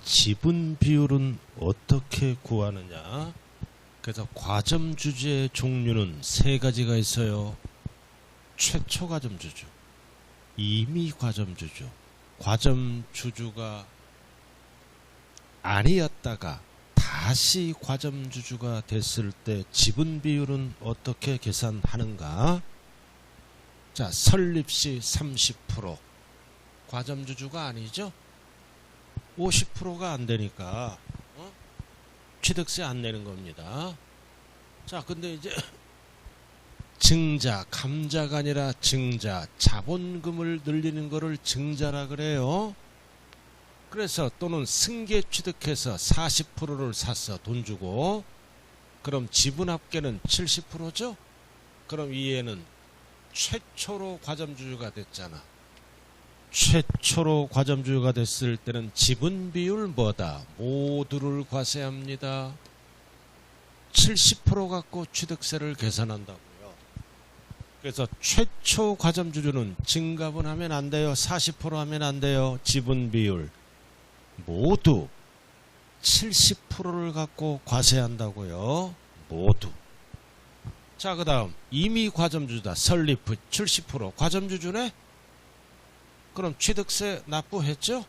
지분 비율은 어떻게 구하느냐? 그래서 과점주주의 종류는 세 가지가 있어요. 최초 과점주주, 임의 과점주주, 과점주주가 아니었다가 다시 과점주주가 됐을 때 지분 비율은 어떻게 계산하는가? 자, 설립시 30%, 과점주주가 아니죠? 50%가 안 되니까 취득세 안 내는 겁니다. 자, 근데 이제 증자, 감자가 아니라 증자, 자본금을 늘리는 거를 증자라 그래요. 그래서 또는 승계 취득해서 40%를 샀어, 돈 주고. 그럼 지분 합계는 70%죠? 그럼 이 애는 최초로 과점주주가 됐잖아. 최초로 과점주주가 됐을 때는 지분 비율 뭐다? 모두를 과세합니다. 70% 갖고 취득세를 계산한다고요. 그래서 최초 과점주주는 증가분 하면 안 돼요. 40% 하면 안 돼요. 지분 비율 모두 70%를 갖고 과세한다고요. 모두. 자, 그 다음 임의 과점주주다. 설립 후 70% 과점주주네. 그럼 취득세 납부했죠?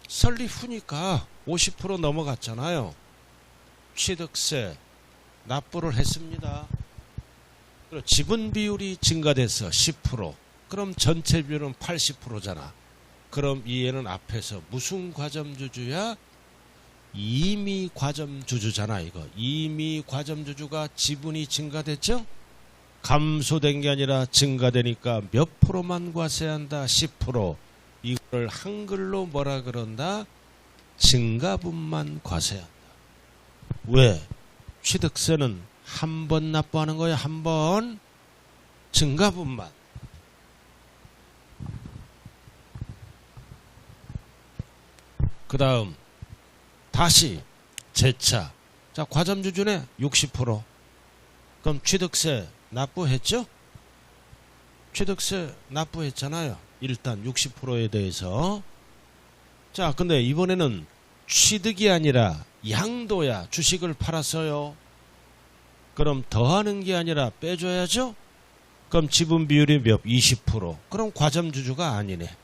설립 후니까 50% 넘어갔잖아요. 취득세 납부를 했습니다. 그리고 지분 비율이 증가돼서 10%. 그럼 전체 비율은 80%잖아. 그럼 이 애는 앞에서 무슨 과점주주야? 임의 과점주주잖아. 이거 임의 과점주주가 지분이 증가됐죠? 감소된 게 아니라 증가되니까 몇 프로만 과세한다? 10%. 이걸 한글로 뭐라 그런다? 증가분만 과세한다. 왜? 취득세는 한 번 납부하는 거야. 한 번. 증가분만. 그 다음 다시 재차. 자, 과점주주네 60%. 그럼 취득세 납부했죠? 취득세 납부했잖아요. 일단 60%에 대해서. 자, 근데 이번에는 취득이 아니라 양도야. 주식을 팔았어요. 그럼 더하는 게 아니라 빼줘야죠? 그럼 지분 비율이 몇? 20%. 그럼 과점주주가 아니네.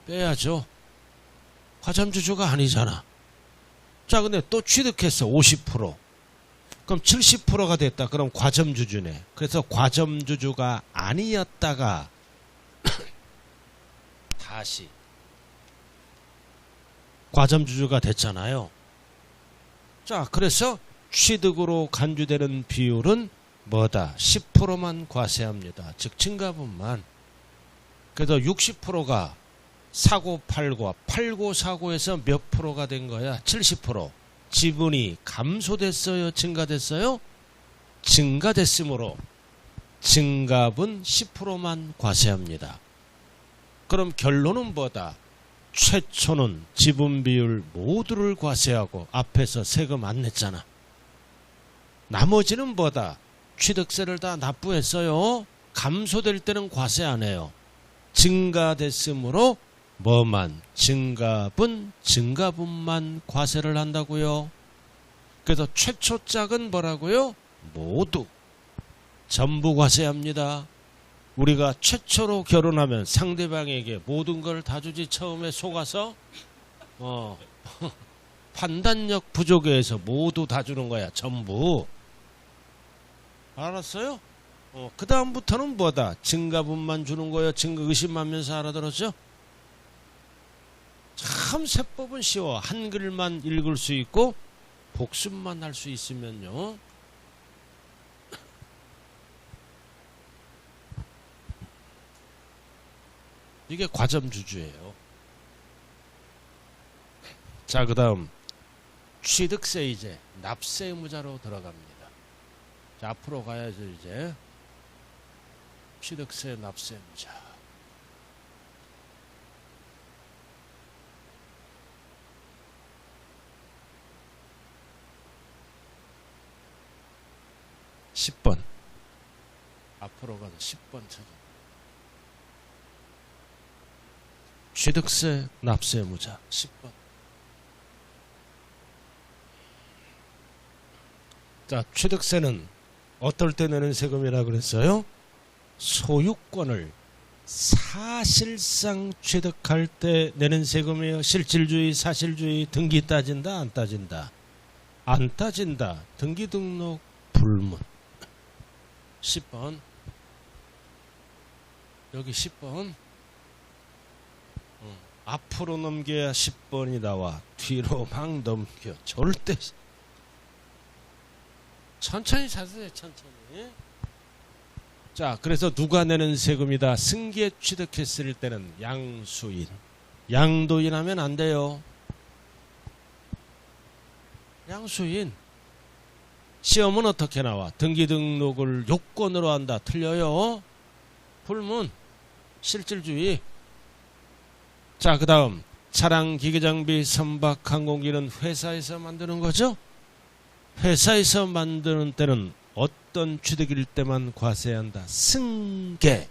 빼야죠. 과점주주가 아니잖아. 자, 근데 또 취득했어. 50%. 그럼 70%가 됐다. 그럼 과점주주네. 그래서 과점주주가 아니었다가 다시 과점주주가 됐잖아요. 자, 그래서 취득으로 간주되는 비율은 뭐다? 10%만 과세합니다. 즉 증가분만. 그래서 60%가 사고 팔고 팔고 사고에서 몇 프로가 된 거야? 70%. 지분이 감소됐어요? 증가됐어요? 증가됐으므로 증가분 10%만 과세합니다. 그럼 결론은 뭐다? 최초는 지분 비율 모두를 과세하고 앞에서 세금 안 냈잖아. 나머지는 뭐다? 취득세를 다 납부했어요. 감소될 때는 과세 안 해요. 증가됐으므로 뭐만? 증가분만 과세를 한다고요. 그래서 최초짝은 뭐라고요? 모두 전부 과세합니다. 우리가 최초로 결혼하면 상대방에게 모든 걸 다 주지. 처음에 속아서 판단력 부족에 의해서 모두 다 주는 거야. 전부. 알았어요? 그 다음부터는 뭐다? 증가분만 주는 거예요. 증가 의심하면서 알아들었죠? 참 세법은 쉬워. 한글만 읽을 수 있고 복습만 할 수 있으면요. 이게 과점주주예요. 자, 그 다음 취득세 이제 납세 의무자로 들어갑니다. 자, 앞으로 가야죠. 이제 취득세 납세 의무자. (10번) 앞으로 가서 10번 찾아. 취득세, 납세 의무자. 10번. 자, 취득세는 어떨 때 내는 세금이라 그랬어요? 소유권을 사실상 취득할 때 내는 세금이에요. 실질주의, 사실주의, 등기 따진다, 안 따진다? 안 따진다. 등기 등록 불문. 10번. 여기 10번. 앞으로 넘겨야 10번이 나와. 뒤로 막 넘겨. 절대. 천천히 자세요. 천천히. 자, 그래서 누가 내는 세금이다. 승계 취득했을 때는 양수인. 양도인 하면 안 돼요. 양수인. 시험은 어떻게 나와? 등기 등록을 요건으로 한다. 틀려요. 불문. 실질주의. 자, 그 다음 차량, 기계장비, 선박, 항공기는 회사에서 만드는 거죠. 회사에서 만드는 때는 어떤 취득일 때만 과세한다. 승계.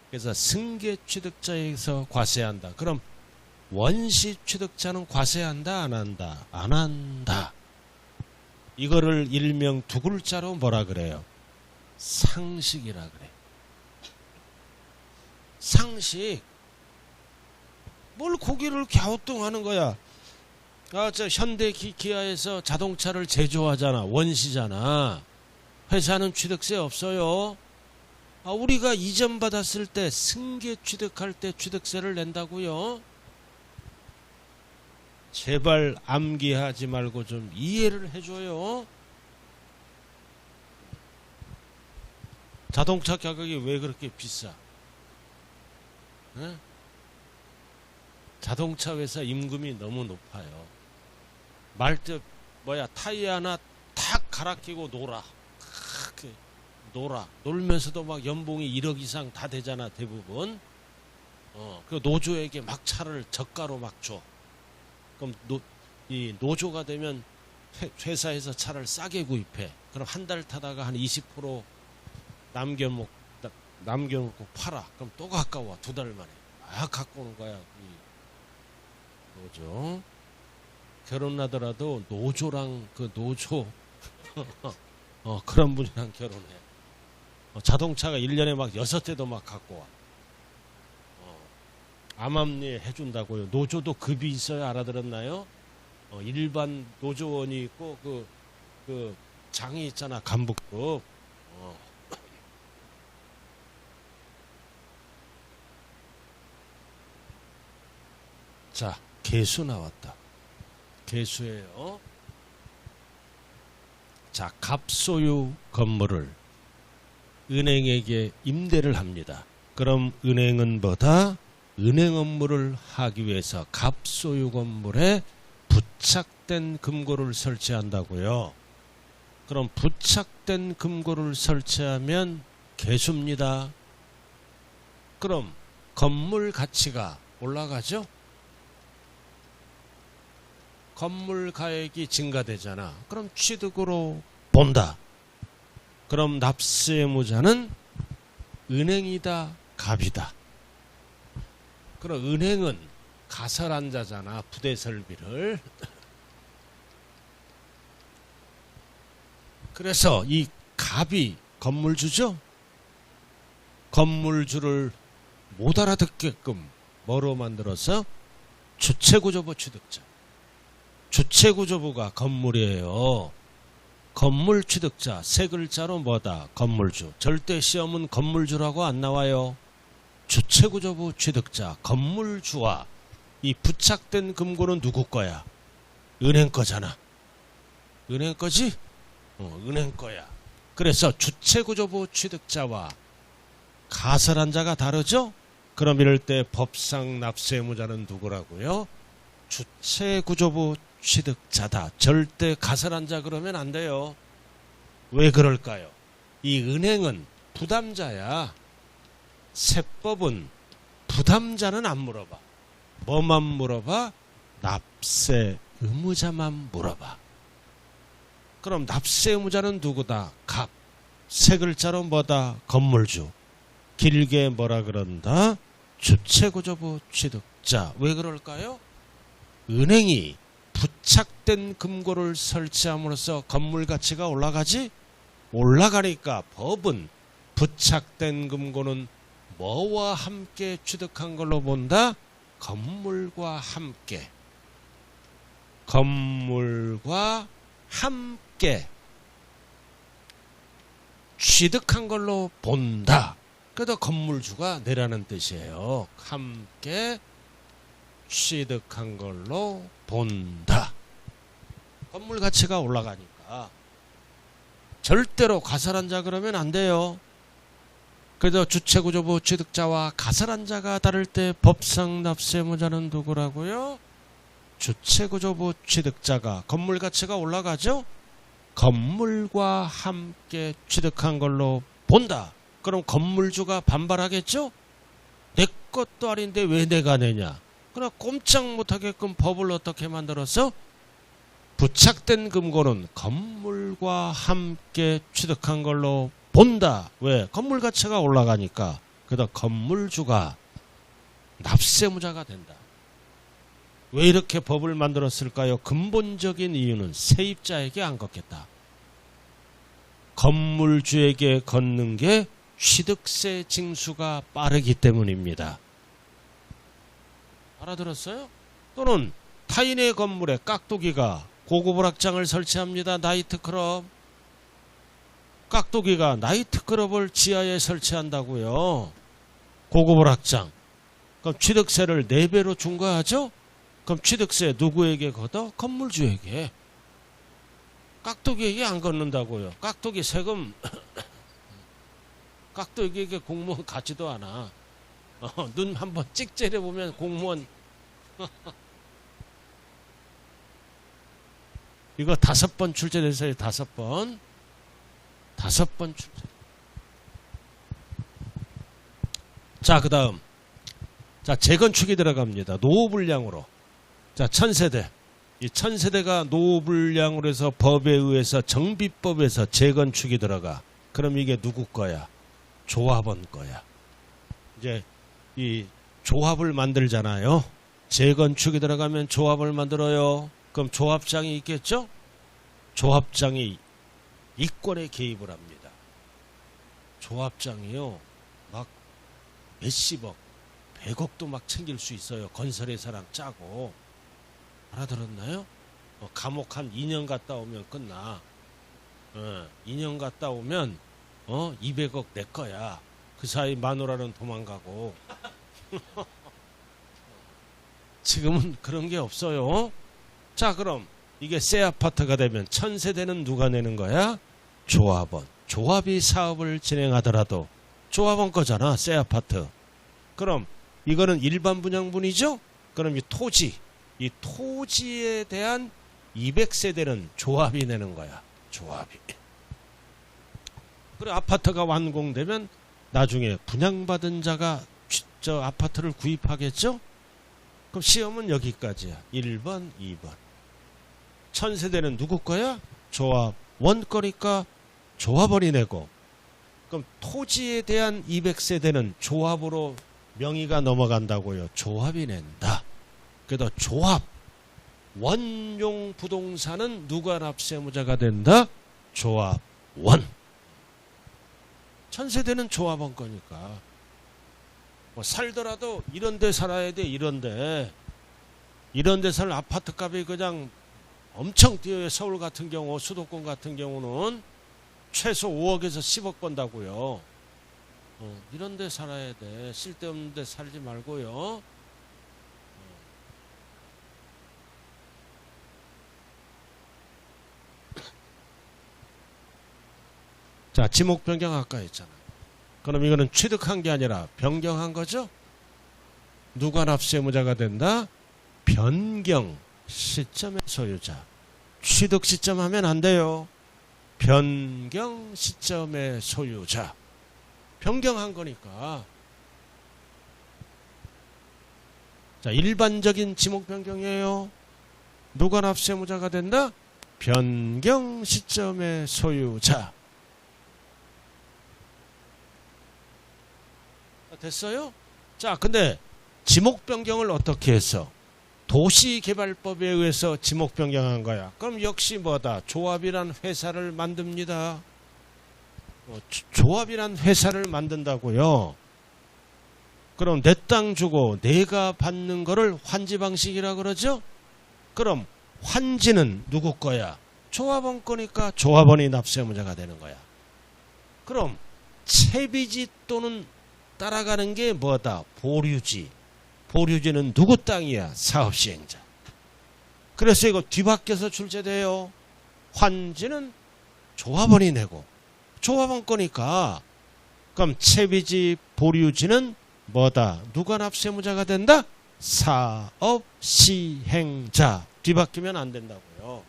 그래서 승계 취득자에서 과세한다. 그럼 원시 취득자는 과세한다, 안 한다? 안 한다. 이거를 일명 두 글자로 뭐라 그래요? 상식이라 그래. 상식. 뭘 고기를 갸우뚱하는 거야. 아, 저 현대 기아에서 자동차를 제조하잖아. 원시잖아. 회사는 취득세 없어요. 아, 우리가 이전 받았을 때 승계 취득할 때 취득세를 낸다고요. 제발 암기하지 말고 좀 이해를 해줘요. 자동차 가격이 왜 그렇게 비싸? 에? 자동차 회사 임금이 너무 높아요. 타이어 하나 탁 갈아 끼고 놀아. 놀면서도 막 연봉이 1억 이상 다 되잖아, 대부분. 그 노조에게 막 차를 저가로 막 줘. 그럼 이 노조가 되면 회사에서 차를 싸게 구입해. 그럼 한 달 타다가 한 20% 남겨놓고 팔아. 그럼 또 가까워. 2달 만에. 막 갖고 오는 거야. 노조. 결혼하더라도 노조랑 그 노조 그런 분이랑 결혼해. 자동차가 1년에 막 6대도 막 갖고 와. 암암리에 해준다고요. 노조도 급이 있어야 알아들었나요? 일반 노조원이 있고 그 장이 있잖아. 간부급. 자, 개수 나왔다. 개수예요. 자, 갑소유 건물을 은행에게 임대를 합니다. 그럼 은행은 뭐다? 은행 업무를 하기 위해서 갑소유 건물에 부착된 금고를 설치한다고요. 그럼 부착된 금고를 설치하면 개수입니다. 그럼 건물 가치가 올라가죠? 건물 가액이 증가되잖아. 그럼 취득으로 본다. 그럼 납세 의무자는 은행이다, 갑이다. 그럼 은행은 가설한 자잖아. 부대 설비를. 그래서 이 갑이 건물주죠. 건물주를 못 알아듣게끔 뭐로 만들어서 주체구조부 취득자. 주체구조부가 건물이에요. 건물 취득자 세 글자로 뭐다? 건물주. 절대 시험은 건물주라고 안 나와요. 주체구조부 취득자 건물주와 이 부착된 금고는 누구 거야? 은행 거잖아. 은행 거지? 은행 거야. 그래서 주체구조부 취득자와 가설한 자가 다르죠? 그럼 이럴 때 법상 납세 의무자는 누구라고요? 주체구조부 취득자다. 절대 가설한 자 그러면 안 돼요. 왜 그럴까요? 이 은행은 부담자야. 세법은 부담자는 안 물어봐. 뭐만 물어봐? 납세 의무자만 물어봐. 그럼 납세 의무자는 누구다? 갑. 세 글자로 뭐다? 건물주. 길게 뭐라 그런다? 주체구조부 취득자. 왜 그럴까요? 은행이 부착된 금고를 설치함으로써 건물 가치가 올라가지? 올라가니까 법은 부착된 금고는 뭐와 함께 취득한 걸로 본다? 건물과 함께. 건물과 함께 취득한 걸로 본다. 그래도 건물주가 내라는 뜻이에요. 함께 취득한 걸로 본다. 건물 가치가 올라가니까 절대로 가설한 자 그러면 안 돼요. 그래도 주체구조부 취득자와 가설한 자가 다를 때 법상 납세무자는 누구라고요? 주체구조부 취득자가 건물 가치가 올라가죠? 건물과 함께 취득한 걸로 본다. 그럼 건물주가 반발하겠죠? 내 것도 아닌데 왜 내가 내냐? 그러나 꼼짝 못하게끔 법을 어떻게 만들어서 부착된 금고는 건물과 함께 취득한 걸로 본다. 왜? 건물 가치가 올라가니까. 그래서 건물주가 납세무자가 된다. 왜 이렇게 법을 만들었을까요? 근본적인 이유는 세입자에게 안 걷겠다. 건물주에게 걷는 게 취득세 징수가 빠르기 때문입니다. 알아들었어요? 또는 타인의 건물에 깍두기가 고급 오락장을 설치합니다. 나이트클럽. 깍두기가 나이트클럽을 지하에 설치한다고요. 고급 오락장. 그럼 취득세를 4배로 중과하죠? 그럼 취득세 누구에게 걷어? 건물주에게. 깍두기에게 안 걷는다고요. 깍두기 세금 깍두기에게 공무원 가지도 않아. 눈 한번 찍 째려보면 공무원 이거 5번 출제됐어요. 5번. 5번 출제. 자, 그 다음. 자, 재건축이 들어갑니다. 노후불량으로. 자, 1000세대. 이 1000세대가 노후불량으로 해서 법에 의해서 정비법에서 재건축이 들어가. 그럼 이게 누구 거야? 조합원 거야. 이제 이 조합을 만들잖아요. 재건축이 들어가면 조합을 만들어요. 그럼 조합장이 있겠죠? 조합장이 이권에 개입을 합니다. 조합장이요. 막 몇십억, 100억도 막 챙길 수 있어요. 건설회사랑 짜고. 알아들었나요? 감옥 한 2년 갔다 오면 끝나. 2년 갔다 오면 200억 내 거야. 그 사이 마누라는 도망가고. 지금은 그런 게 없어요. 자, 그럼 이게 새 아파트가 되면 1000세대는 누가 내는 거야? 조합원. 조합이 사업을 진행하더라도 조합원 거잖아. 새 아파트. 그럼 이거는 일반 분양분이죠? 그럼 이 토지에 대한 200세대는 조합이 내는 거야. 조합이. 그래 아파트가 완공되면 나중에 분양받은 자가 저 아파트를 구입하겠죠? 그럼 시험은 여기까지야. 1번, 2번. 1000세대는 누구 거야? 조합원 거니까 조합원이 내고. 그럼 토지에 대한 200세대는 조합으로 명의가 넘어간다고요. 조합이 낸다. 그래도 조합, 원용 부동산은 누가 납세무자가 된다? 조합원. 1000세대는 조합원 거니까. 뭐 살더라도 이런 데 살아야 돼. 이런 데 살 아파트 값이 그냥 엄청 뛰어요. 서울 같은 경우, 수도권 같은 경우는 최소 5억에서 10억 번다고요. 이런 데 살아야 돼. 쓸데없는 데 살지 말고요. 자, 지목 변경 아까 했잖아. 그럼 이거는 취득한 게 아니라 변경한 거죠? 누가 납세무자가 된다? 변경 시점의 소유자. 취득 시점 하면 안 돼요. 변경 시점의 소유자. 변경한 거니까. 자, 일반적인 지목 변경이에요. 누가 납세무자가 된다? 변경 시점의 소유자. 됐어요? 자, 근데 지목 변경을 어떻게 했어? 도시개발법에 의해서 지목 변경한 거야. 그럼 역시 뭐다? 조합이란 회사를 만듭니다. 조합이란 회사를 만든다고요. 그럼 내 땅 주고 내가 받는 거를 환지 방식이라 그러죠? 그럼 환지는 누구 거야? 조합원 거니까 조합원이 납세의무자가 되는 거야. 그럼 채비지 또는 따라가는 게 뭐다? 보류지. 보류지는 누구 땅이야? 사업시행자. 그래서 이거 뒤바뀌어서 출제돼요. 환지는 조합원이 내고 조합원 거니까 그럼 채비지 보류지는 뭐다? 누가 납세의무자가 된다? 사업시행자. 뒤바뀌면 안 된다고요.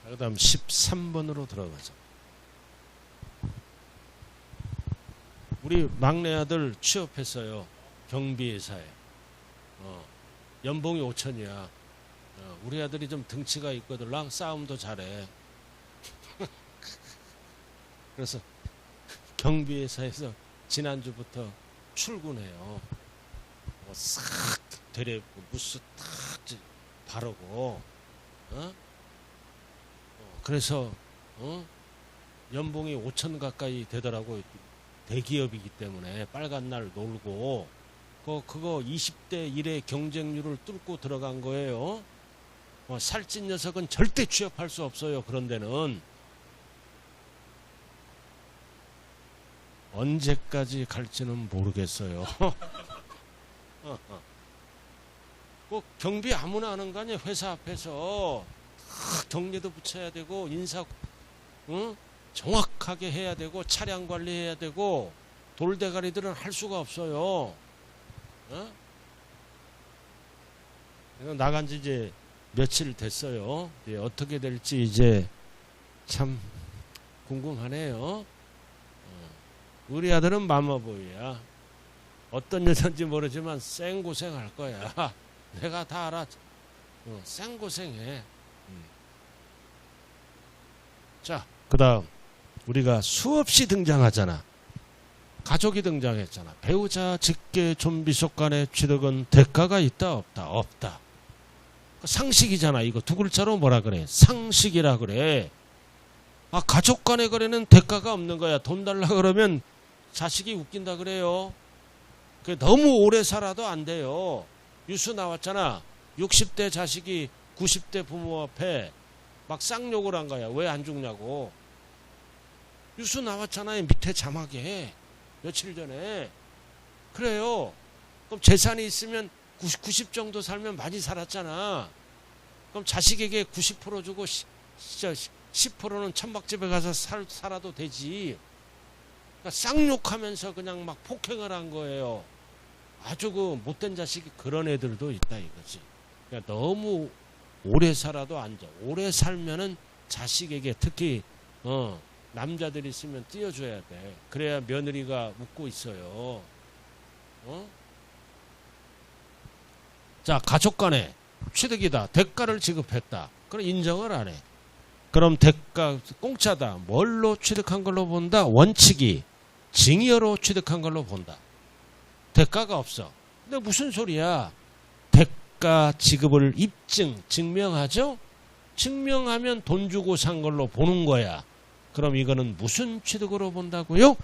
그 다음 13번으로 들어가자. 우리 막내 아들 취업했어요. 경비회사에. 연봉이 5천이야. 우리 아들이 좀 등치가 있거든. 싸움도 잘해. 그래서 경비회사에서 지난주부터 출근해요. 싹 데려입고 무스 탁 바르고 그래서 연봉이 5천 가까이 되더라고. 대기업이기 때문에 빨간 날 놀고 그거 20대 1의 경쟁률을 뚫고 들어간 거예요. 살찐 녀석은 절대 취업할 수 없어요. 그런 데는. 언제까지 갈지는 모르겠어요. 경비 아무나 하는 거 아니야. 회사 앞에서 경례도 붙여야 되고 인사 정확하게 해야 되고 차량 관리해야 되고 돌대가리들은 할 수가 없어요. 나간 지 이제 며칠 됐어요. 어떻게 될지 이제 참 궁금하네요. 우리 아들은 맘마보이야. 어떤 여자인지 모르지만 생고생할 거야. 내가 다 알아. 생고생해. 자, 그 다음 우리가 수없이 등장하잖아. 가족이 등장했잖아. 배우자, 직계, 좀비 속간의 취득은 대가가 있다 없다? 없다. 상식이잖아. 이거 두 글자로 뭐라 그래? 상식이라 그래. 가족 간의 거래는 대가가 없는 거야. 돈 달라 그러면 자식이 웃긴다 그래요. 너무 오래 살아도 안 돼요. 뉴스 나왔잖아. 60대 자식이 90대 부모 앞에 막 쌍욕을 한 거야. 왜 안 죽냐고. 뉴스 나왔잖아요. 밑에 자막에. 며칠 전에. 그래요. 그럼 재산이 있으면 90 정도 살면 많이 살았잖아. 그럼 자식에게 90% 주고 10%는 천막집에 가서 살아도 되지. 그러니까 쌍욕하면서 그냥 막 폭행을 한 거예요. 아주 그 못된 자식이 그런 애들도 있다 이거지. 그러니까 너무 오래 살아도 안 돼. 오래 살면은 자식에게 특히 남자들이 있으면 띄워줘야 돼. 그래야 며느리가 웃고 있어요. 자, 가족 간에 취득이다. 대가를 지급했다. 그럼 인정을 안 해. 그럼 대가 공짜다. 뭘로 취득한 걸로 본다? 원칙이 징여로 취득한 걸로 본다. 대가가 없어. 근데 무슨 소리야? 대가 지급을 증명하죠? 증명하면 돈 주고 산 걸로 보는 거야. 그럼 이거는 무슨 취득으로 본다고요?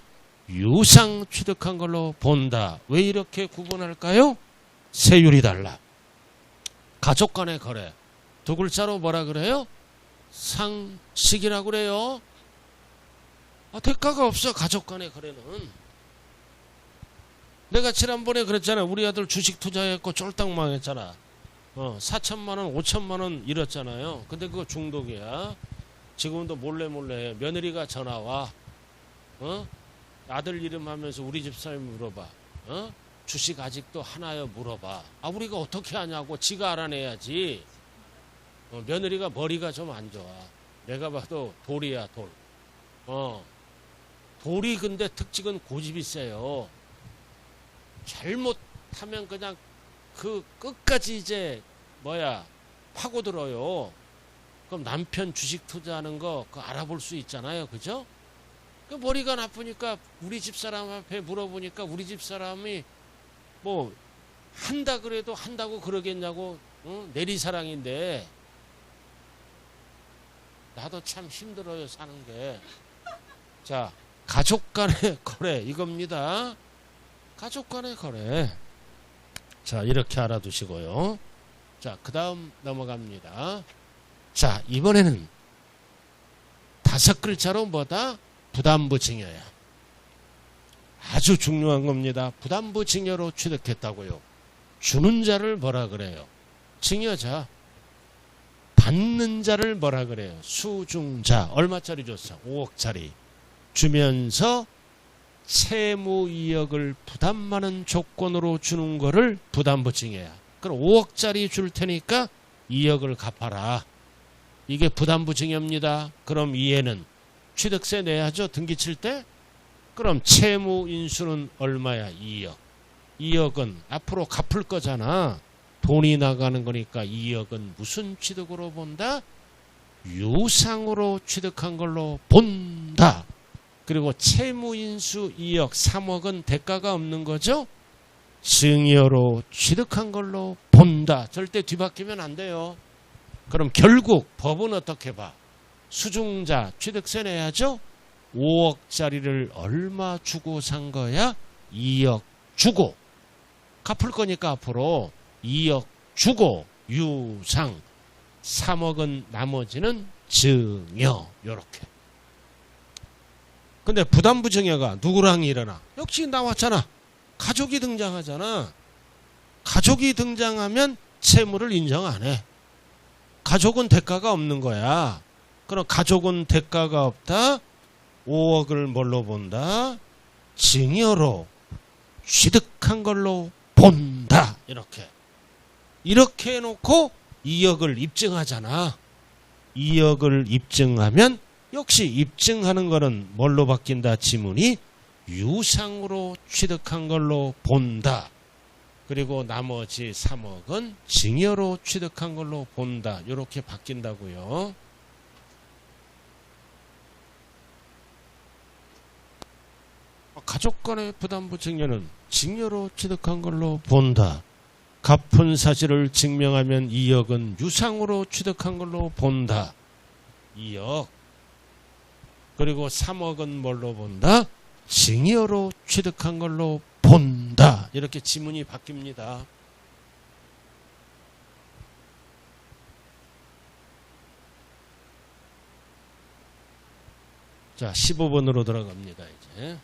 유상 취득한 걸로 본다. 왜 이렇게 구분할까요? 세율이 달라. 가족 간의 거래. 두 글자로 뭐라 그래요? 상식이라고 그래요. 대가가 없어. 가족 간의 거래는. 내가 지난번에 그랬잖아. 우리 아들 주식 투자했고 쫄딱 망했잖아. 4천만 원, 5천만 원 잃었잖아요. 근데 그거 중독이야. 지금도 몰래 해. 며느리가 전화와. 아들 이름 하면서 우리 집사람 물어봐. 주식 아직도 하나요? 물어봐. 우리가 어떻게 하냐고. 지가 알아내야지. 며느리가 머리가 좀 안 좋아. 내가 봐도 돌이야, 돌. 돌이 근데 특징은 고집이 세요. 잘못하면 그냥 그 끝까지 이제 파고들어요. 그럼 남편 주식 투자하는 거 그거 알아볼 수 있잖아요. 그죠? 그 머리가 나쁘니까 우리 집사람 앞에 물어보니까 우리 집사람이 뭐 한다 그래도 한다고 그러겠냐고. 내리사랑인데 나도 참 힘들어요 사는 게. 자, 가족 간의 거래 이겁니다. 가족 간의 거래. 자, 이렇게 알아두시고요. 자, 그 다음 넘어갑니다. 자, 이번에는 5글자로 뭐다? 부담부 증여야. 아주 중요한 겁니다. 부담부 증여로 취득했다고요. 주는 자를 뭐라 그래요? 증여자. 받는 자를 뭐라 그래요? 수중자. 얼마짜리 줬어? 5억짜리. 주면서 채무 2억을 부담하는 조건으로 주는 거를 부담부 증여야. 그럼 5억짜리 줄 테니까 2억을 갚아라. 이게 부담부 증여입니다. 그럼 이해는 취득세 내야죠. 등기 칠 때. 그럼 채무 인수는 얼마야? 2억. 2억은 앞으로 갚을 거잖아. 돈이 나가는 거니까 2억은 무슨 취득으로 본다? 유상으로 취득한 걸로 본다. 그리고 채무인수 2억, 3억은 대가가 없는 거죠? 증여로 취득한 걸로 본다. 절대 뒤바뀌면 안 돼요. 그럼 결국 법은 어떻게 봐? 수중자 취득세 내야죠? 5억짜리를 얼마 주고 산 거야? 2억 주고. 갚을 거니까 앞으로 2억 주고 유상. 3억은 나머지는 증여. 요렇게. 근데 부담부 증여가 누구랑 일어나? 역시 나왔잖아. 가족이 등장하잖아. 가족이 등장하면 채무를 인정 안 해. 가족은 대가가 없는 거야. 그럼 가족은 대가가 없다. 5억을 뭘로 본다? 증여로 취득한 걸로 본다. 이렇게 해놓고 2억을 입증하잖아. 2억을 입증하면 역시 입증하는 거는 뭘로 바뀐다? 지문이 유상으로 취득한 걸로 본다. 그리고 나머지 3억은 증여로 취득한 걸로 본다. 이렇게 바뀐다고요. 가족 간의 부담부 증여는 증여로 취득한 걸로 본다. 갚은 사실을 증명하면 2억은 유상으로 취득한 걸로 본다. 2억. 그리고 3억은 뭘로 본다? 증여로 취득한 걸로 본다. 이렇게 지문이 바뀝니다. 자, 15번으로 들어갑니다. 이제.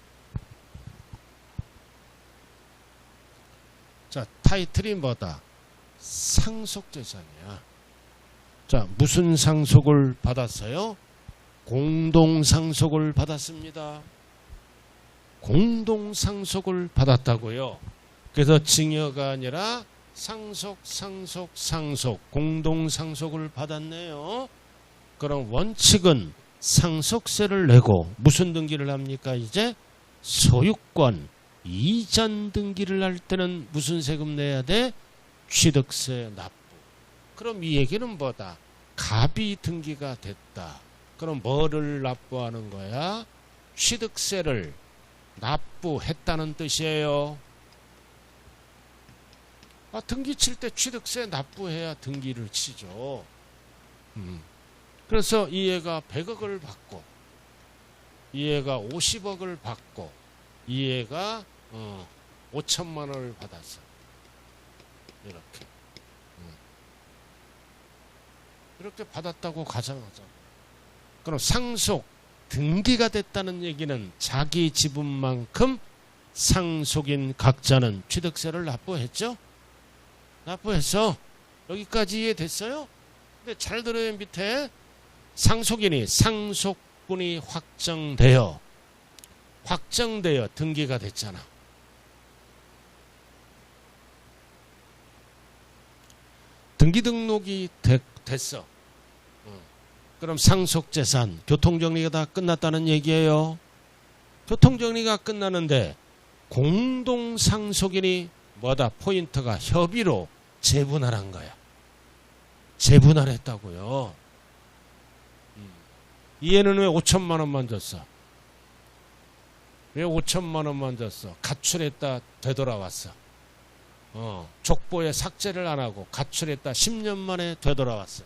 자, 타이틀이 뭐다? 상속재산이야. 자, 무슨 상속을 받았어요? 공동상속을 받았습니다. 공동상속을 받았다고요. 그래서 증여가 아니라 상속, 공동상속을 받았네요. 그럼 원칙은 상속세를 내고 무슨 등기를 합니까? 이제 소유권 이전 등기를 할 때는 무슨 세금 내야 돼? 취득세 납부. 그럼 이 얘기는 뭐다? 갑이 등기가 됐다. 그럼 뭐를 납부하는 거야? 취득세를 납부했다는 뜻이에요. 등기 칠 때 취득세 납부해야 등기를 치죠. 그래서 이 애가 100억을 받고 이 애가 50억을 받고 이 애가 5천만 원을 받았어. 이렇게 받았다고 가정하자. 그럼 상속 등기가 됐다는 얘기는 자기 지분만큼 상속인 각자는 취득세를 납부했죠? 납부했어. 여기까지 이해됐어요? 근데 잘 들어요. 밑에 상속인이 상속분이 확정되어 등기가 됐잖아. 등기 등록이 됐어. 그럼 상속재산, 교통정리가 다 끝났다는 얘기예요. 교통정리가 끝나는데 공동상속인이 뭐다? 포인트가 협의로 재분할한 거야. 재분할했다고요. 얘는 왜 5천만 원만 줬어? 왜 5천만 원만 줬어? 가출했다 되돌아왔어. 족보에 삭제를 안 하고 가출했다 10년 만에 되돌아왔어.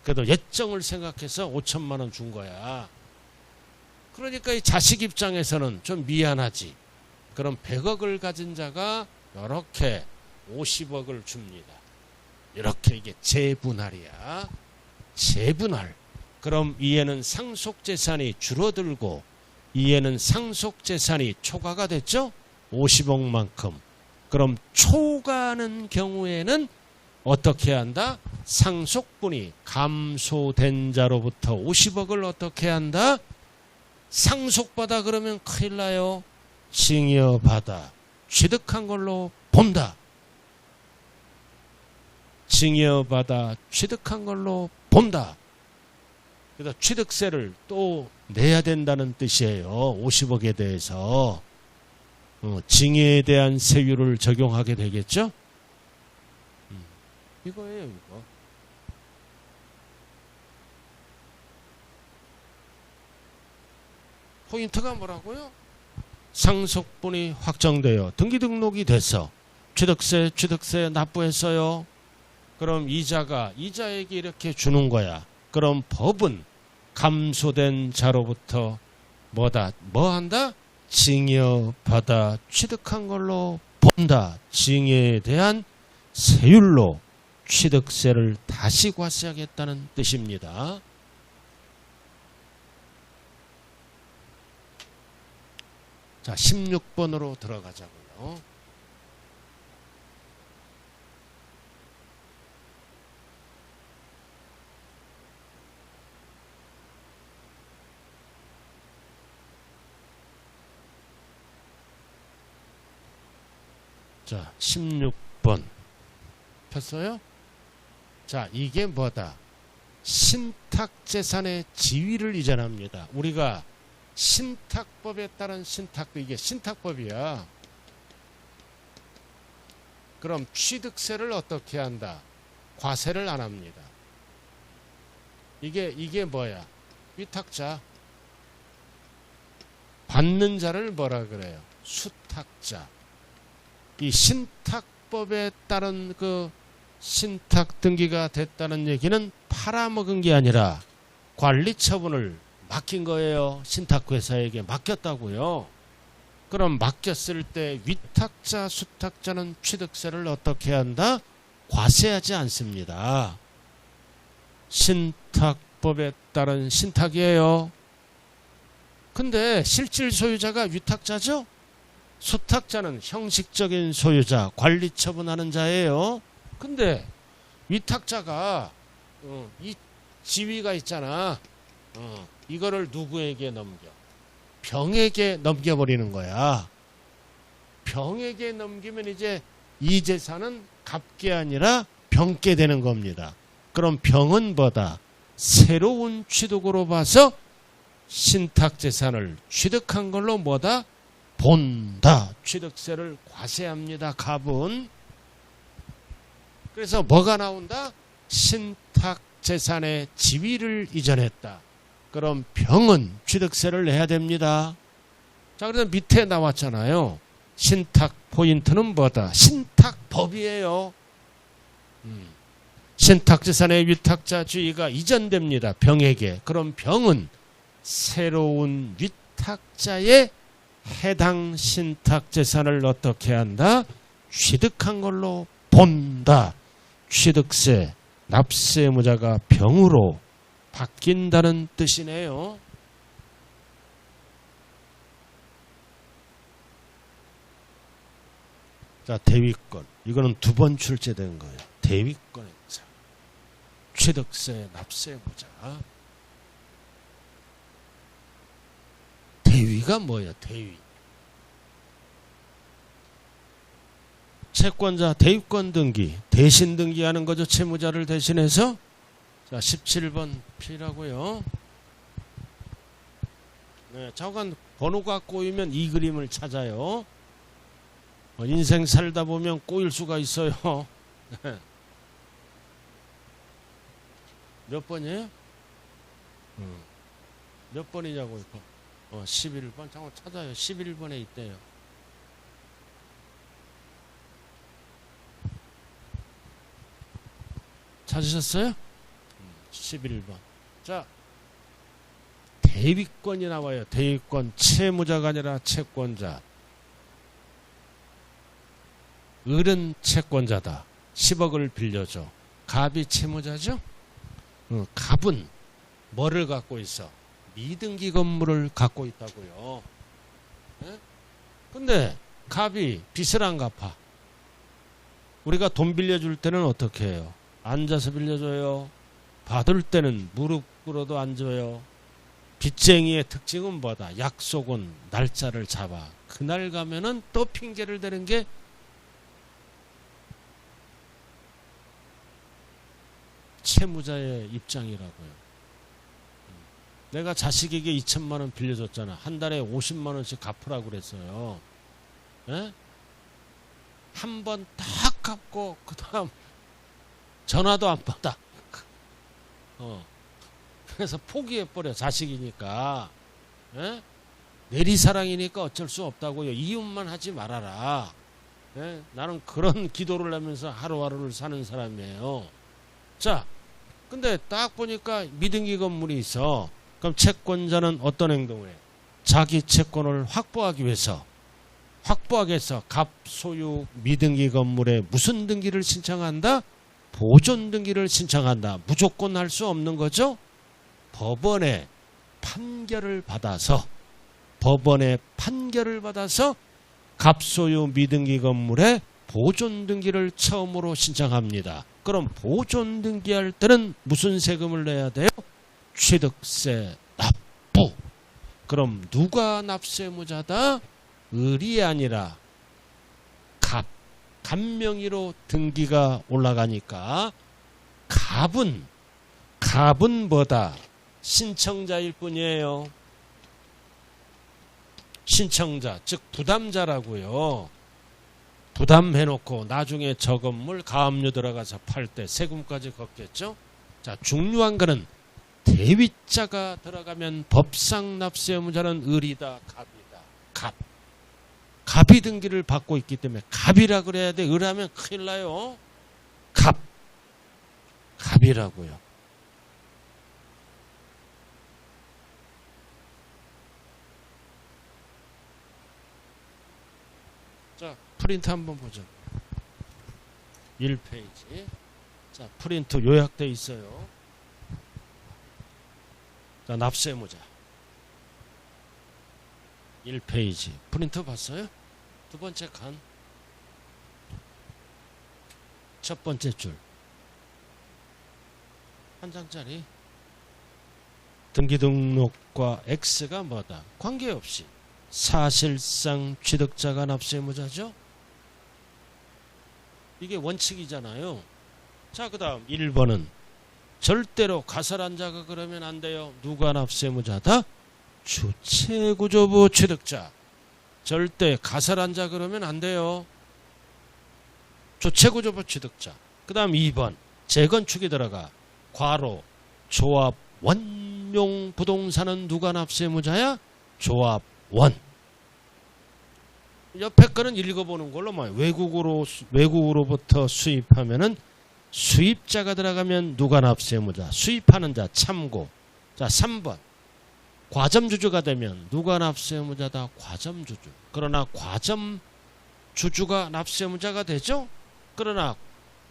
그래도 예정을 생각해서 5천만 원 준 거야. 그러니까 이 자식 입장에서는 좀 미안하지. 그럼 100억을 가진 자가 이렇게 50억을 줍니다. 이렇게 이게 재분할이야. 재분할. 그럼 이에는 상속재산이 줄어들고 이에는 상속재산이 초과가 됐죠? 50억만큼. 그럼 초과하는 경우에는 어떻게 한다? 상속분이 감소된 자로부터 50억을 어떻게 한다? 상속받아 그러면 큰일 나요. 증여받아 취득한 걸로 본다. 증여받아 취득한 걸로 본다. 그래서 취득세를 또 내야 된다는 뜻이에요. 50억에 대해서. 증여에 대한 세율을 적용하게 되겠죠? 이거예요, 이거. 포인트가 뭐라고요? 상속분이 확정되어 등기 등록이 돼서 취득세 납부했어요. 그럼 이자에게 이렇게 주는 거야. 그럼 법은 감소된 자로부터 뭐 한다? 증여받아 취득한 걸로 본다. 증여에 대한 세율로 취득세를 다시 과세하겠다는 뜻입니다. 자, 16번으로 들어가자고요. 자, 16번 폈어요? 자, 이게 뭐다? 신탁재산의 지위를 이전합니다. 우리가 신탁법에 따른 이게 신탁법이야. 그럼 취득세를 어떻게 한다? 과세를 안 합니다. 이게 뭐야? 위탁자. 받는 자를 뭐라 그래요? 수탁자. 이 신탁법에 따른 그 신탁 등기가 됐다는 얘기는 팔아먹은 게 아니라 관리 처분을 맡긴 거예요. 신탁회사에게 맡겼다고요. 그럼 맡겼을 때 위탁자, 수탁자는 취득세를 어떻게 한다? 과세하지 않습니다. 신탁법에 따른 신탁이에요. 근데 실질 소유자가 위탁자죠? 수탁자는 형식적인 소유자, 관리 처분하는 자예요. 근데 위탁자가 이 지위가 있잖아. 이거를 누구에게 넘겨? 병에게 넘겨버리는 거야. 병에게 넘기면 이제 이 재산은 갚게 아니라 병게 되는 겁니다. 그럼 병은 뭐다? 새로운 취득으로 봐서 신탁재산을 취득한 걸로 뭐다? 본다. 취득세를 과세합니다. 갑은. 그래서 뭐가 나온다? 신탁재산의 지위를 이전했다. 그럼 병은 취득세를 내야 됩니다. 자, 그래서 밑에 나왔잖아요. 신탁 포인트는 뭐다? 신탁법이에요. 신탁재산의 위탁자 지위가 이전됩니다. 병에게. 그럼 병은 새로운 위탁자의 해당 신탁재산을 어떻게 한다? 취득한 걸로 본다. 취득세, 납세무자가 병으로 바뀐다는 뜻이네요. 자, 대위권. 이거는 2번 출제된 거예요. 대위권 행사. 취득세, 납세무자. 대위가 뭐예요? 대위. 채권자 대위권 등기, 대신 등기하는 거죠. 채무자를 대신해서. 자, 17번 P라고요. 네, 잠깐 번호가 꼬이면 이 그림을 찾아요. 인생 살다 보면 꼬일 수가 있어요. 몇 번이에요? 몇 번이냐고 이거. 11번. 잠깐 찾아요. 11번에 있대요. 찾으셨어요? 11번. 자, 대위권이 나와요. 대위권. 채무자가 아니라 채권자. 을은 채권자다. 10억을 빌려줘. 갑이 채무자죠? 갑은 뭐를 갖고 있어? 미등기 건물을 갖고 있다고요. 네? 근데 갑이 빚을 안 갚아. 우리가 돈 빌려줄 때는 어떻게 해요? 앉아서 빌려줘요. 받을 때는 무릎 꿇어도 안 줘요. 빚쟁이의 특징은 뭐다? 약속은 날짜를 잡아. 그날 가면은 또 핑계를 대는 게 채무자의 입장이라고요. 내가 자식에게 2천만 원 빌려줬잖아. 한 달에 50만 원씩 갚으라고 그랬어요. 예? 한 번 딱 갚고 그 다음 전화도 안 받아. 그래서 포기해버려. 자식이니까. 예? 내리사랑이니까 어쩔 수 없다고요. 이웃만 하지 말아라. 예? 나는 그런 기도를 하면서 하루하루를 사는 사람이에요. 자, 근데 딱 보니까 미등기 건물이 있어. 그럼 채권자는 어떤 행동을 해? 자기 채권을 확보하기 위해서 갑 소유 미등기 건물에 무슨 등기를 신청한다? 보존 등기를 신청한다. 무조건 할 수 없는 거죠. 법원의 판결을 받아서 갑 소유 미등기 건물에 보존 등기를 처음으로 신청합니다. 그럼 보존 등기할 때는 무슨 세금을 내야 돼요? 취득세 납부. 그럼 누가 납세무자다? 을이 아니라 갑 명의로 등기가 올라가니까 갑은 뭐다? 신청자일 뿐이에요. 신청자, 즉 부담자라고요. 부담해놓고 나중에 저 건물 가압류 들어가서 팔 때 세금까지 걷겠죠. 자, 중요한 거는 대위자가 들어가면 법상 납세의무자는 을이다, 갑이다. 갑이 등기를 받고 있기 때문에 갑이라 그래야 돼. 을하면 큰일 나요. 갑이라고요. 자, 프린트 한번 보죠. 1페이지. 자, 프린트 요약돼 있어요. 자, 납세무자 1페이지. 프린트 봤어요? 두 번째 칸. 첫 번째 줄. 한 장짜리. 등기 등록과 X가 뭐다? 관계없이 사실상 취득자가 납세무자죠. 이게 원칙이잖아요. 자, 그 다음 1번은 절대로 가설한 자가 그러면 안 돼요. 누가 납세무자다? 주체구조부 취득자. 절대 가설한 자 그러면 안 돼요. 주체구조부 취득자. 그 다음 2번 재건축이 들어가. 괄호 조합 원용 부동산은 누가 납세무자야? 조합원. 옆에 거는 읽어보는 걸로 외국으로부터 수입하면은 수입자가 들어가면 누가 납세무자? 수입하는 자 참고. 자, 3번 과점주주가 되면 누가 납세무자다? 과점주주. 그러나 과점주주가 납세무자가 되죠. 그러나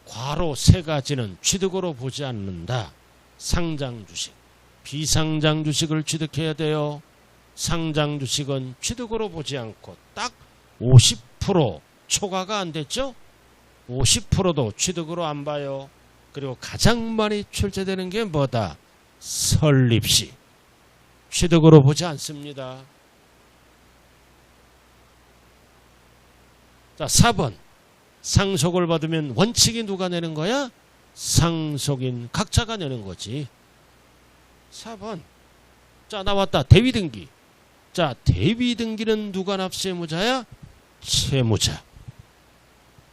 괄호 세 가지는 취득으로 보지 않는다. 상장주식, 비상장주식을 취득해야 돼요. 상장주식은 취득으로 보지 않고 딱 50% 초과가 안 됐죠. 50%도 취득으로 안 봐요. 그리고 가장 많이 출제되는 게 뭐다? 설립시. 취득으로 보지 않습니다. 자, 4번 상속을 받으면 원칙이 누가 내는 거야? 상속인 각자가 내는 거지. 4번. 자, 나왔다. 대위등기. 자, 대위등기는 누가 납세무자야? 채무자.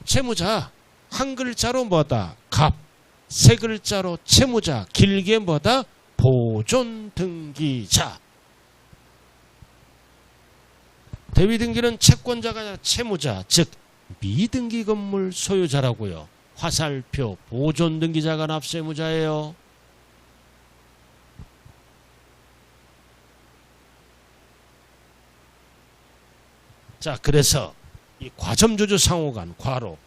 채무자 한 글자로 뭐다? 갑. 세 글자로 채무자. 길게 뭐다? 보존 등기자. 대위등기는 채권자가 아니라 채무자, 즉 미등기 건물 소유자라고요. 화살표 보존 등기자가 납세무자예요. 자, 그래서 이 과점주주 상호간 과로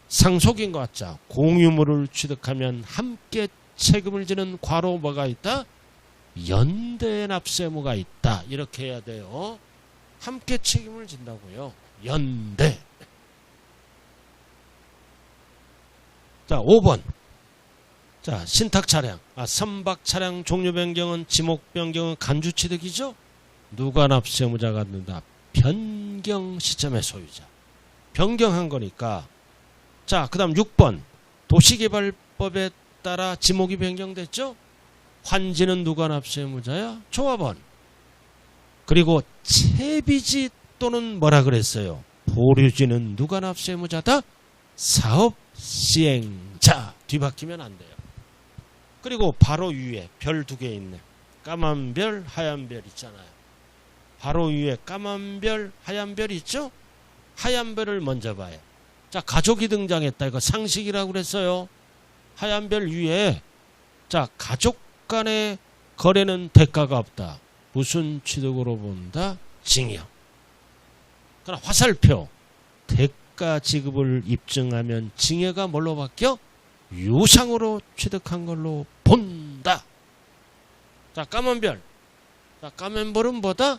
상속인 과자 공유물을 취득하면 함께 책임을 지는 과로 뭐가 있다? 연대 납세무가 있다. 이렇게 해야 돼요. 함께 책임을 진다고요. 연대. 자, 5번. 자, 신탁 차량. 선박 차량 종류 변경은 지목 변경은 간주 취득이죠? 누가 납세무자가 된다? 변경 시점의 소유자. 변경한 거니까. 자, 그 다음 6번. 도시개발법에 따라 지목이 변경됐죠? 환지는 누가 납세무자야? 조합원. 그리고 채비지 또는 뭐라 그랬어요? 보류지는 누가 납세무자다? 사업 시행자. 뒤바뀌면 안 돼요. 그리고 바로 위에 별 2개 있네. 까만 별, 하얀 별 있잖아요. 바로 위에 까만 별, 하얀 별 있죠? 하얀 별을 먼저 봐요. 자, 가족이 등장했다. 이거 상식이라고 그랬어요. 하얀 별 위에 자, 가족 간의 거래는 대가가 없다. 무슨 취득으로 본다? 징역. 그러나 화살표 대가 지급을 입증하면 징해가 뭘로 바뀌어? 유상으로 취득한 걸로 본다. 자, 까만 별. 자, 까만 별은 뭐다?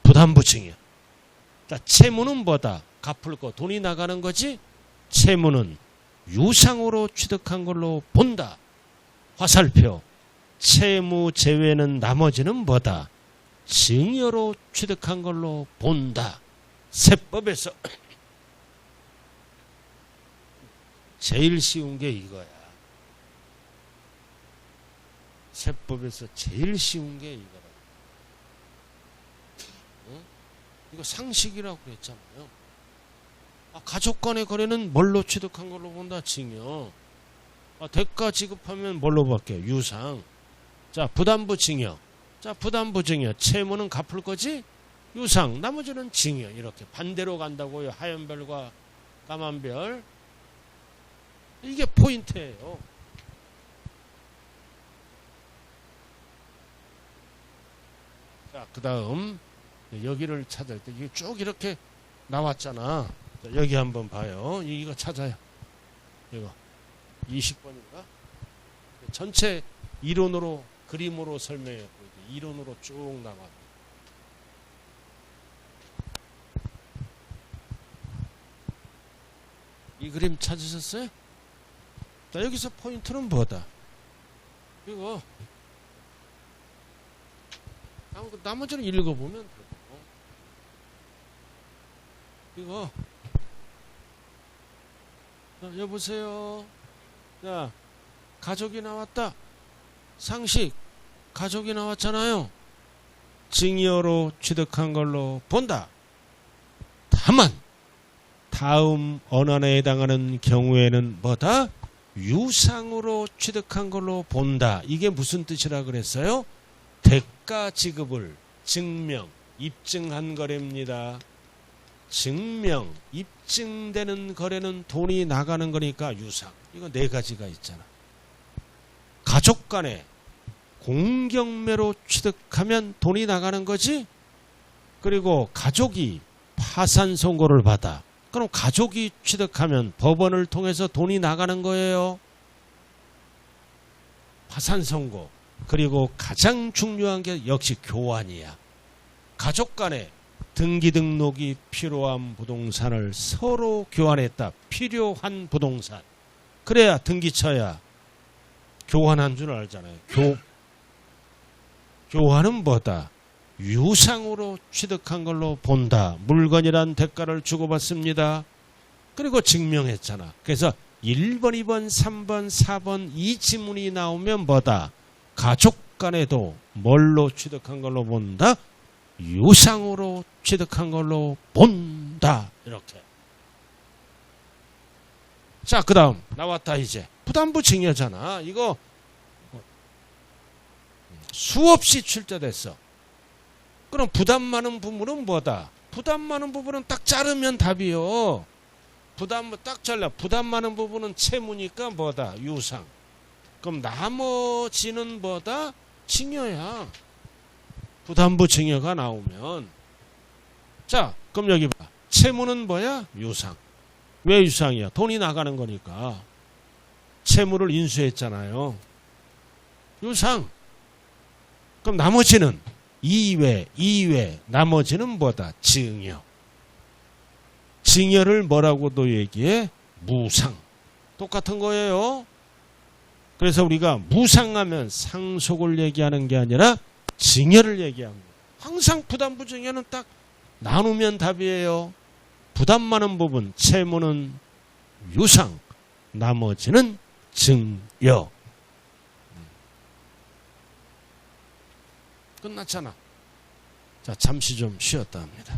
부담부 징역. 자, 채무는 뭐다? 갚을 거 돈이 나가는 거지? 채무는 유상으로 취득한 걸로 본다. 화살표 채무 제외는 나머지는 뭐다? 증여로 취득한 걸로 본다. 세법에서 제일 쉬운 게 이거야. 세법에서 제일 쉬운 게 이거라. 어? 이거 상식이라고 그랬잖아요. 가족 간의 거래는 뭘로 취득한 걸로 본다? 징여. 대가 지급하면 뭘로 바뀌어요? 유상. 자, 부담부 징여. 자, 부담부 징여. 채무는 갚을 거지? 유상. 나머지는 징여. 이렇게 반대로 간다고요. 하얀 별과 까만 별. 이게 포인트예요. 자, 그 다음 여기를 찾을 때 이게 쭉 이렇게 나왔잖아. 자, 여기 한번 봐요. 이거 찾아요. 이거 20번인가? 전체 이론으로 그림으로 설명했고 이론으로 쭉 나와. 이 그림 찾으셨어요? 자, 여기서 포인트는 뭐다? 이거 나머지는 읽어보면 되고 이거 자, 여보세요. 자, 가족이 나왔다. 상식 가족이 나왔잖아요. 증여로 취득한 걸로 본다. 다만 다음 언안에 해당하는 경우에는 뭐다? 유상으로 취득한 걸로 본다. 이게 무슨 뜻이라 그랬어요? 대가 지급을 증명, 입증한 거래입니다. 증명, 입증되는 거래는 돈이 나가는 거니까 유상. 이거 4가지가 있잖아. 가족 간에 공경매로 취득하면 돈이 나가는 거지? 그리고 가족이 파산 선고를 받아. 그럼 가족이 취득하면 법원을 통해서 돈이 나가는 거예요. 파산 선고. 그리고 가장 중요한 게 역시 교환이야. 가족 간에 등기 등록이 필요한 부동산을 서로 교환했다. 필요한 부동산. 그래야 등기처야. 교환한 줄 알잖아요. 교환은 뭐다? 유상으로 취득한 걸로 본다. 물건이란 대가를 주고받습니다. 그리고 증명했잖아. 그래서 1번, 2번, 3번, 4번 이 지문이 나오면 뭐다? 가족 간에도 뭘로 취득한 걸로 본다? 유상으로 취득한 걸로 본다. 이렇게. 자, 그 다음 나왔다. 이제 부담부 증여잖아. 이거 수없이 출제됐어. 그럼 부담 많은 부분은 뭐다? 부담 많은 부분은 딱 자르면 답이요. 부담 딱 잘라. 부담 많은 부분은 채무니까 뭐다? 유상. 그럼 나머지는 뭐다? 증여야. 부담부 증여가 나오면. 자, 그럼 여기 봐. 채무는 뭐야? 유상. 왜 유상이야? 돈이 나가는 거니까. 채무를 인수했잖아요. 유상. 그럼 나머지는 이외 나머지는 뭐다? 증여. 증여를 뭐라고도 얘기해? 무상. 똑같은 거예요. 그래서 우리가 무상하면 상속을 얘기하는 게 아니라 증여를 얘기하는 거예요. 항상 부담부 증여는 딱 나누면 답이에요. 부담 많은 부분 채무는 유상, 나머지는 증여. 끝났잖아. 자, 잠시 좀 쉬었다 합니다.